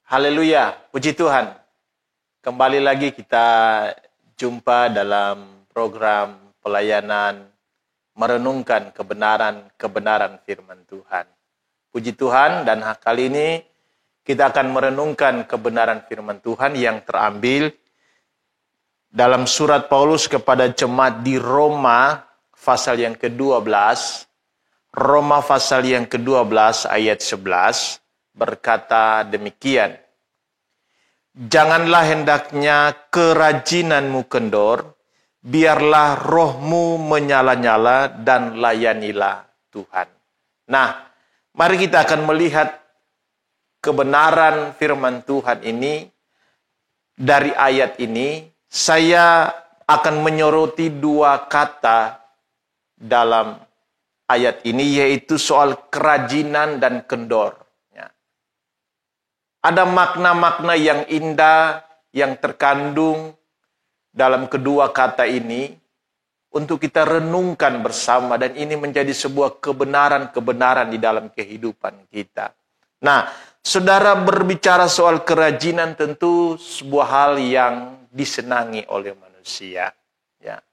Haleluya, puji Tuhan. Kembali lagi kita jumpa dalam program pelayanan merenungkan kebenaran firman Tuhan. Puji Tuhan, dan kali ini kita akan merenungkan kebenaran firman Tuhan yang terambil dalam surat Paulus kepada jemaat di Roma pasal yang ke-12. Roma pasal yang ke-12 ayat 11 berkata demikian. Janganlah hendaknya kerajinanmu kendor, biarlah rohmu menyala-nyala dan layanilah Tuhan. Nah, mari kita akan melihat kebenaran firman Tuhan ini. Dari ayat ini, saya akan menyoroti dua kata dalam ayat ini, yaitu soal kerajinan dan kendor. Ada makna-makna yang indah yang terkandung dalam kedua kata ini untuk kita renungkan bersama, dan ini menjadi sebuah kebenaran-kebenaran di dalam kehidupan kita. Nah, saudara, berbicara soal kerajinan tentu sebuah hal yang disenangi oleh manusia. Ya.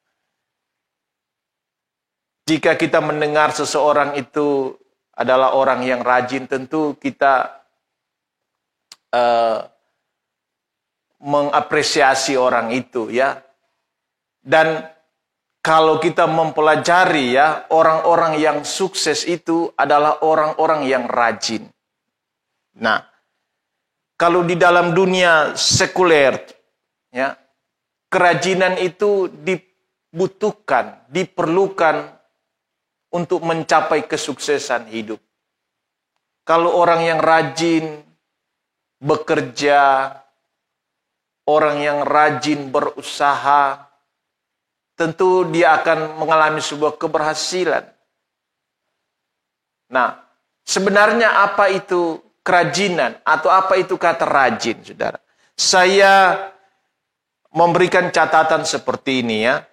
Jika kita mendengar seseorang itu adalah orang yang rajin, tentu kita mengapresiasi orang itu, ya. Dan kalau kita mempelajari, ya, orang-orang yang sukses itu adalah orang-orang yang rajin. Nah, kalau di dalam dunia sekuler, ya, kerajinan itu dibutuhkan, diperlukan untuk mencapai kesuksesan hidup. Kalau orang yang rajin bekerja, orang yang rajin berusaha, tentu dia akan mengalami sebuah keberhasilan. Nah, sebenarnya apa itu kerajinan atau apa itu kata rajin, saudara? Saya memberikan catatan seperti ini, ya.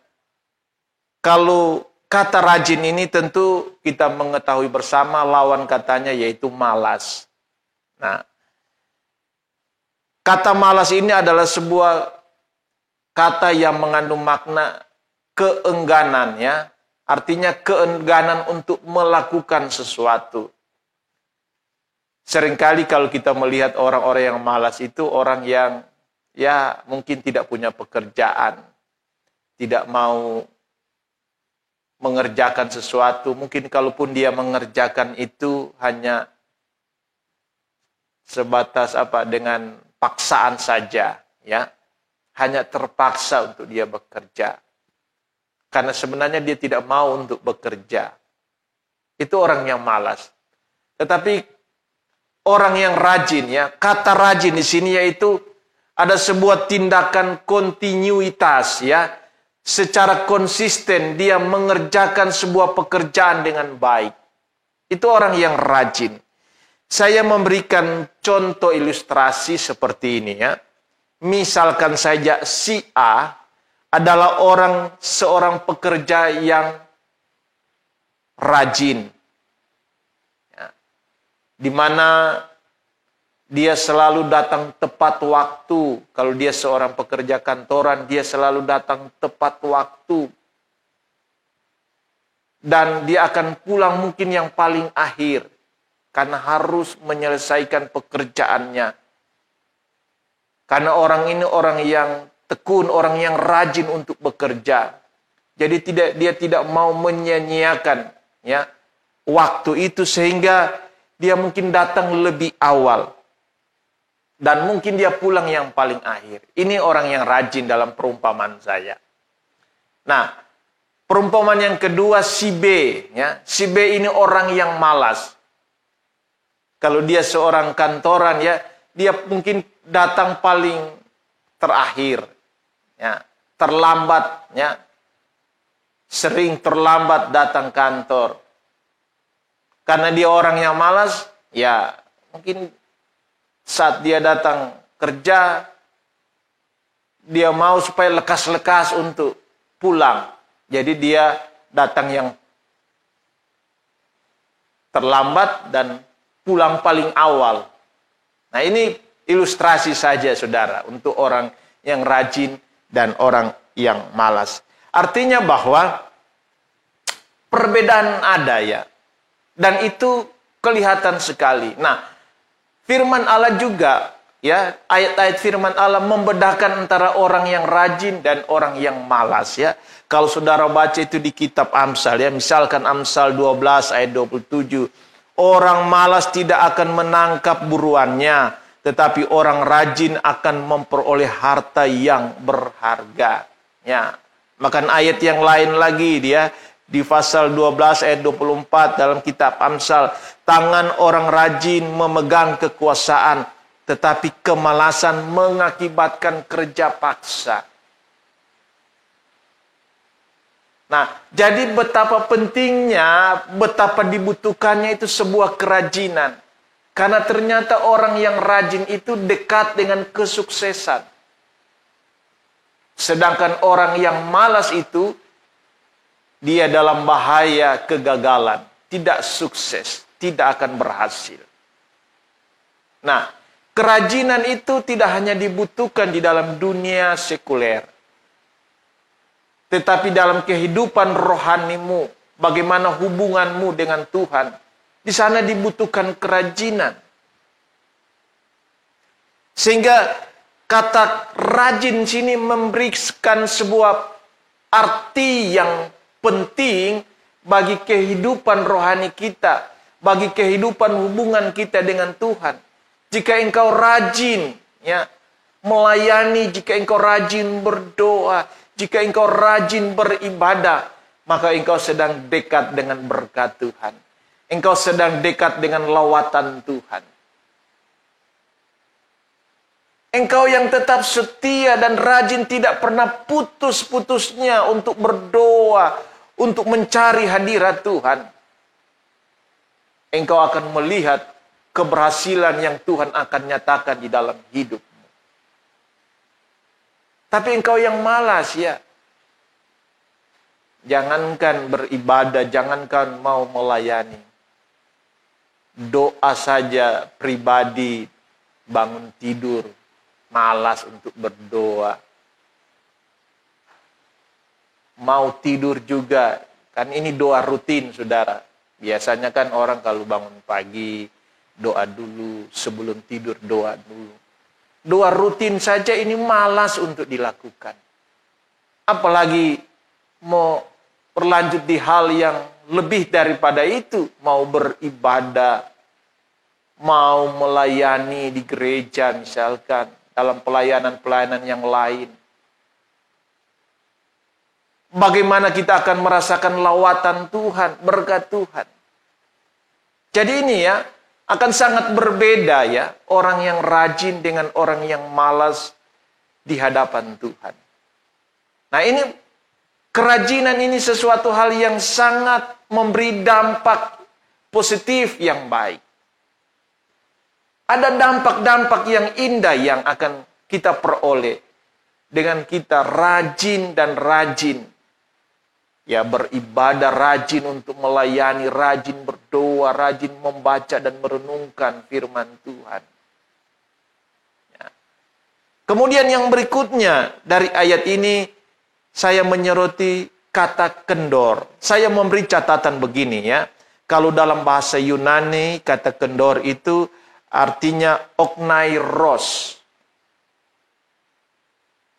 Kalau kata rajin ini tentu kita mengetahui bersama lawan katanya yaitu malas. Nah, kata malas ini adalah sebuah kata yang mengandung makna keengganan, ya. Artinya keengganan untuk melakukan sesuatu. Seringkali kalau kita melihat orang-orang yang malas itu orang yang ya mungkin tidak punya pekerjaan, tidak mau mengerjakan sesuatu. Mungkin kalaupun dia mengerjakan itu hanya sebatas dengan paksaan saja, ya. Hanya terpaksa untuk dia bekerja. Karena sebenarnya dia tidak mau untuk bekerja. Itu orang yang malas. Tetapi orang yang rajin, ya, kata rajin di sini yaitu ada sebuah tindakan kontinuitas, ya. Secara konsisten dia mengerjakan sebuah pekerjaan dengan baik. Itu orang yang rajin. Saya memberikan contoh ilustrasi seperti ini, ya. Misalkan saja si A adalah seorang pekerja yang rajin, ya, di mana dia selalu datang tepat waktu. Kalau dia seorang pekerja kantoran, dia selalu datang tepat waktu. Dan dia akan pulang mungkin yang paling akhir, karena harus menyelesaikan pekerjaannya. Karena orang ini orang yang tekun, orang yang rajin untuk bekerja. Jadi dia tidak mau menyia-nyiakan, ya, waktu itu, sehingga dia mungkin datang lebih awal. Dan mungkin dia pulang yang paling akhir. Ini orang yang rajin dalam perumpamaan saya. Nah, perumpamaan yang kedua si B, ya. Si B ini orang yang malas. Kalau dia seorang kantoran, ya, dia mungkin datang paling terakhir, ya, terlambat, ya, sering terlambat datang kantor. Karena dia orang yang malas, ya, mungkin saat dia datang kerja, dia mau supaya lekas-lekas untuk pulang. Jadi dia datang yang terlambat dan pulang paling awal. Nah, ini ilustrasi saja saudara untuk orang yang rajin dan orang yang malas. Artinya bahwa perbedaan ada ya. Dan itu kelihatan sekali. Nah, firman Allah juga ya, ayat-ayat firman Allah membedakan antara orang yang rajin dan orang yang malas ya. Kalau saudara baca itu di kitab Amsal ya, misalkan Amsal 12 ayat 27, orang malas tidak akan menangkap buruannya, tetapi orang rajin akan memperoleh harta yang berharga. Ya, bahkan ayat yang lain lagi dia di pasal 12 ayat 24 dalam kitab Amsal, tangan orang rajin memegang kekuasaan, tetapi kemalasan mengakibatkan kerja paksa. Nah, jadi betapa pentingnya, betapa dibutuhkannya itu sebuah kerajinan. Karena ternyata orang yang rajin itu dekat dengan kesuksesan. Sedangkan orang yang malas itu, dia dalam bahaya kegagalan. Tidak sukses, tidak akan berhasil. Nah, kerajinan itu tidak hanya dibutuhkan di dalam dunia sekuler. Tetapi dalam kehidupan rohanimu, bagaimana hubunganmu dengan Tuhan, di sana dibutuhkan kerajinan. Sehingga kata rajin sini memberikan sebuah arti yang penting bagi kehidupan rohani kita, bagi kehidupan hubungan kita dengan Tuhan. Jika engkau rajin ya melayani, jika engkau rajin berdoa, jika engkau rajin beribadah, maka engkau sedang dekat dengan berkat Tuhan. Engkau sedang dekat dengan lawatan Tuhan. Engkau yang tetap setia dan rajin tidak pernah putus-putusnya untuk berdoa, untuk mencari hadirat Tuhan. Engkau akan melihat keberhasilan yang Tuhan akan nyatakan di dalam hidup. Tapi engkau yang malas ya. Jangankan beribadah, jangankan mau melayani. Doa saja pribadi, bangun tidur, malas untuk berdoa. Mau tidur juga, kan ini doa rutin saudara. Biasanya kan orang kalau bangun pagi, doa dulu, sebelum tidur doa dulu. Doa rutin saja ini malas untuk dilakukan. Apalagi mau berlanjut di hal yang lebih daripada itu. Mau beribadah, mau melayani di gereja misalkan, dalam pelayanan-pelayanan yang lain. Bagaimana kita akan merasakan lawatan Tuhan, berkat Tuhan. Jadi ini ya, akan sangat berbeda ya, orang yang rajin dengan orang yang malas di hadapan Tuhan. Nah ini, kerajinan ini sesuatu hal yang sangat memberi dampak positif yang baik. Ada dampak-dampak yang indah yang akan kita peroleh dengan kita rajin dan rajin. Ya, beribadah, rajin untuk melayani, rajin berdoa, rajin membaca dan merenungkan firman Tuhan. Ya. Kemudian yang berikutnya dari ayat ini, saya menyoroti kata kendor. Saya memberi catatan begini ya. Kalau dalam bahasa Yunani, kata kendor itu artinya oknairos.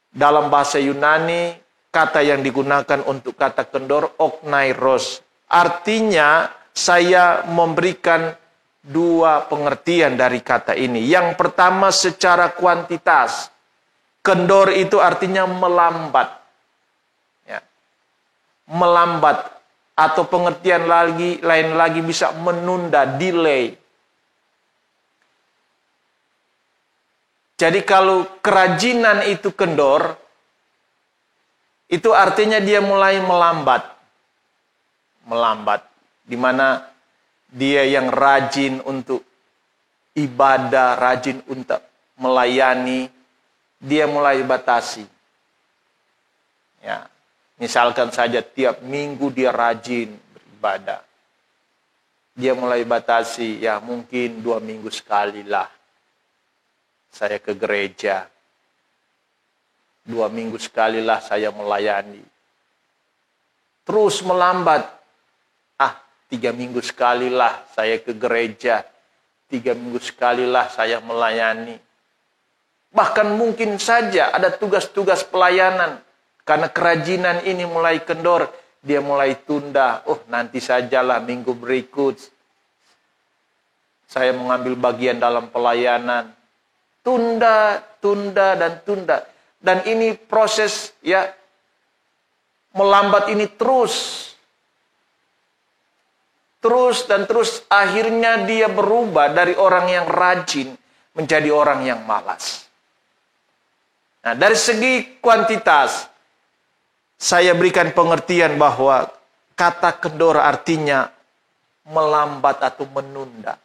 Dalam bahasa Yunani, kata yang digunakan untuk kata kendor, oknairos. Artinya, saya memberikan dua pengertian dari kata ini. Yang pertama secara kuantitas. Kendor itu artinya melambat. Ya. Melambat. Atau pengertian lain lagi bisa menunda, delay. Jadi kalau kerajinan itu kendor, itu artinya dia mulai melambat. Melambat. Di mana dia yang rajin untuk ibadah, rajin untuk melayani, dia mulai batasi. Ya, misalkan saja tiap minggu dia rajin beribadah. Dia mulai batasi, ya mungkin 2 minggu sekali lah. saya ke gereja. 2 minggu sekali lah saya melayani. Terus melambat. 3 minggu sekali lah saya ke gereja. 3 minggu sekali lah saya melayani. Bahkan mungkin saja ada tugas-tugas pelayanan. Karena kerajinan ini mulai kendor. Dia mulai tunda. Nanti sajalah minggu berikut. Saya mengambil bagian dalam pelayanan. Tunda, dan tunda. Dan ini proses melambat ini terus. Dan terus akhirnya dia berubah dari orang yang rajin menjadi orang yang malas. Nah, dari segi kuantitas, saya berikan pengertian bahwa kata kendor artinya melambat atau menunda.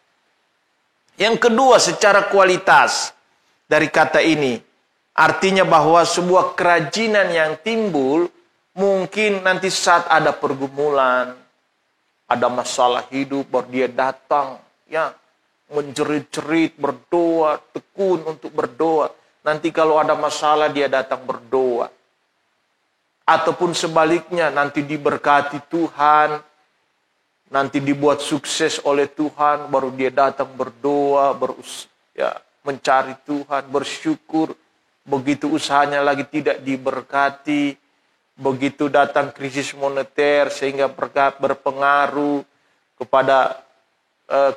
Yang kedua, secara kualitas dari kata ini, artinya bahwa sebuah kerajinan yang timbul mungkin nanti saat ada pergumulan, ada masalah hidup, baru dia datang, menjerit-jerit, berdoa, tekun untuk berdoa. Nanti kalau ada masalah dia datang berdoa. Ataupun sebaliknya, nanti diberkati Tuhan, nanti dibuat sukses oleh Tuhan, baru dia datang berdoa, mencari Tuhan, bersyukur. Begitu usahanya lagi tidak diberkati, begitu datang krisis moneter sehingga berpengaruh kepada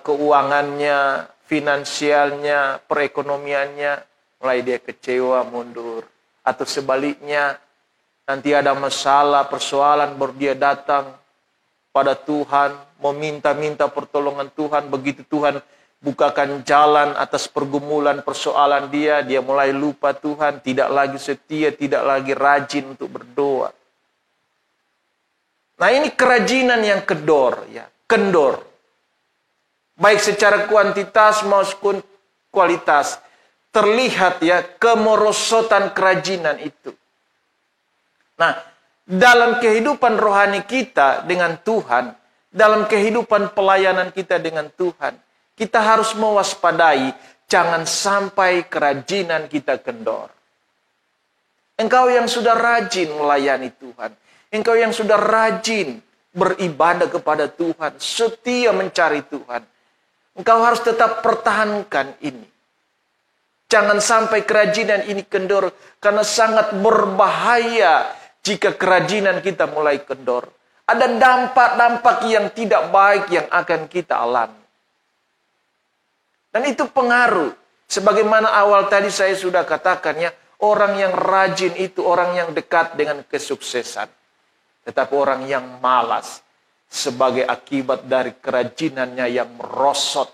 keuangannya, finansialnya, perekonomiannya, mulai dia kecewa, mundur. Atau sebaliknya, nanti ada masalah, persoalan, baru dia datang pada Tuhan, meminta pertolongan Tuhan. Begitu Tuhan bukakan jalan atas pergumulan, persoalan dia mulai lupa Tuhan, tidak lagi setia, tidak lagi rajin untuk berdoa. Nah, ini kerajinan yang kendor. Baik secara kuantitas maupun kualitas. Terlihat kemerosotan kerajinan itu. Nah, dalam kehidupan rohani kita dengan Tuhan, dalam kehidupan pelayanan kita dengan Tuhan, kita harus mewaspadai, jangan sampai kerajinan kita kendor. Engkau yang sudah rajin melayani Tuhan, engkau yang sudah rajin beribadah kepada Tuhan, setia mencari Tuhan, engkau harus tetap pertahankan ini. Jangan sampai kerajinan ini kendor, karena sangat berbahaya jika kerajinan kita mulai kendor. Ada dampak-dampak yang tidak baik yang akan kita alami. Dan itu pengaruh. Sebagaimana awal tadi saya sudah katakan orang yang rajin itu orang yang dekat dengan kesuksesan. Tetapi orang yang malas sebagai akibat dari kerajinannya yang merosot,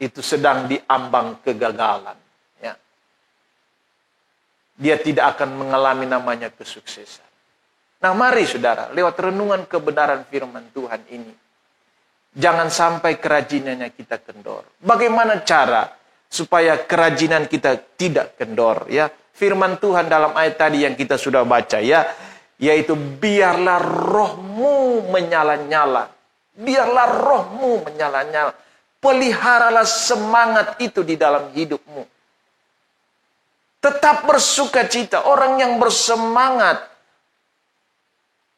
itu sedang diambang kegagalan. Dia tidak akan mengalami namanya kesuksesan. Nah, mari saudara, lewat renungan kebenaran firman Tuhan ini, jangan sampai kerajinannya kita kendor. Bagaimana cara supaya kerajinan kita tidak kendor? Firman Tuhan dalam ayat tadi yang kita sudah baca, yaitu biarlah rohmu menyala-nyala. Biarlah rohmu menyala-nyala. Peliharalah semangat itu di dalam hidupmu. Tetap bersuka cita. Orang yang bersemangat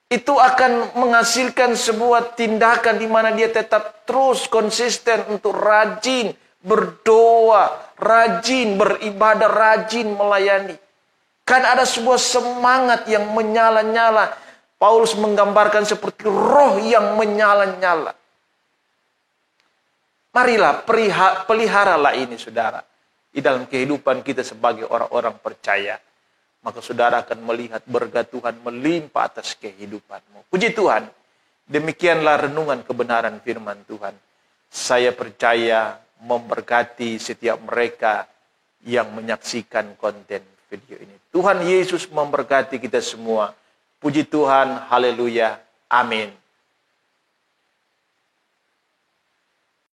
itu akan menghasilkan sebuah tindakan di mana dia tetap terus konsisten untuk rajin berdoa, rajin beribadah, rajin melayani. Kan ada sebuah semangat yang menyala-nyala. Paulus menggambarkan seperti roh yang menyala-nyala. Marilah peliharalah ini saudara. Di dalam kehidupan kita sebagai orang-orang percaya. Maka saudara akan melihat berkat Tuhan melimpah atas kehidupanmu. Puji Tuhan. Demikianlah renungan kebenaran firman Tuhan. Saya percaya memberkati setiap mereka yang menyaksikan konten video ini. Tuhan Yesus memberkati kita semua. Puji Tuhan. Haleluya. Amin.